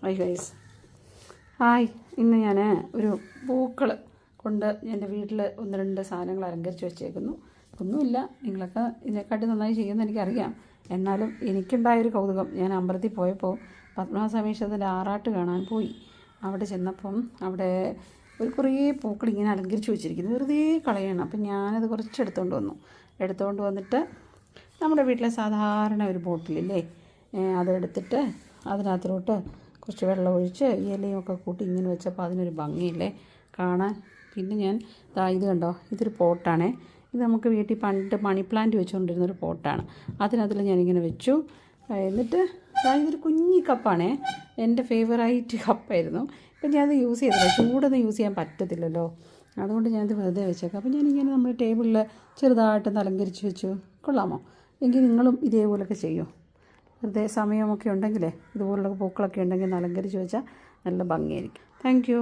Hi guys. Hi. ഇന്ന് ഞാൻ ഒരു പൂക്കൾ കൊണ്ട് എൻ്റെ വീട്ടിൽ 1-2 സാധനങ്ങൾ അലങ്കരിച്ച് വെച്ചേക്കുന്നു. ഒന്നുമില്ല, നിങ്ങളൊക്കെ ഇതിനെക്കാട്ടി നന്നായി ചെയ്യുമെന്ന് എനിക്കറിയാം. എന്നാലും എനിക്കുണ്ടായൊരു കൗതുകം, ഞാൻ അമ്പലത്തിൽ പോയപ്പോൾ പത്മനാഭസ്വാമി ആറാട്ട് കാണാൻ പോയി. അവിടെ ചെന്നപ്പം അവിടെ കുറേ പൂക്കൾ ഇങ്ങനെ അലങ്കരിച്ച് വെച്ചിരിക്കുന്നു, വെറുതെ കളയണം. അപ്പം ഞാനത് കുറച്ച് എടുത്തുകൊണ്ട് വന്നിട്ട് നമ്മുടെ വീട്ടിലെ സാധാരണ ഒരു ബോട്ടിലില്ലേ, അതെടുത്തിട്ട് അതിനകത്തോട്ട് കുറച്ച് വെള്ളം ഒഴിച്ച് ഇലയൊക്കെ കൂട്ടി ഇങ്ങനെ വെച്ചപ്പോൾ അതിനൊരു ഭംഗിയില്ലേ കാണാൻ. പിന്നെ ഞാൻ ഇത് കണ്ടോ, ഇതൊരു പോട്ടാണേ. ഇത് നമുക്ക് വീട്ടിൽ പണ്ട് മണി പ്ലാന്റ് വെച്ചുകൊണ്ടിരുന്നൊരു പോട്ടാണ്. അതിനകത്തിൽ ഞാനിങ്ങനെ വെച്ചു. എന്നിട്ട് ഇതൊരു കുഞ്ഞി കപ്പാണേ, എൻ്റെ ഫേവറേറ്റ് കപ്പായിരുന്നു. ഇപ്പം ഞാനത് യൂസ് ചെയ്തില്ല, ചൂടൊന്നും യൂസ് ചെയ്യാൻ പറ്റത്തില്ലല്ലോ, അതുകൊണ്ട് ഞാനത് വെറുതെ വെച്ചേക്കാം. അപ്പോൾ ഞാനിങ്ങനെ നമ്മുടെ ടേബിളിൽ ചെറുതായിട്ടൊന്ന് അലങ്കരിച്ച് വെച്ചു. കൊള്ളാമോ? എങ്കിൽ നിങ്ങളും ഇതേപോലൊക്കെ ചെയ്യും. വെറുതെ സമയമൊക്കെ ഉണ്ടെങ്കിലേ ഇതുപോലുള്ള പൂക്കളൊക്കെ ഉണ്ടെങ്കിൽ ഒന്ന് അലങ്കരിച്ച് വെച്ചാൽ നല്ല ഭംഗിയായിരിക്കും. Thank you.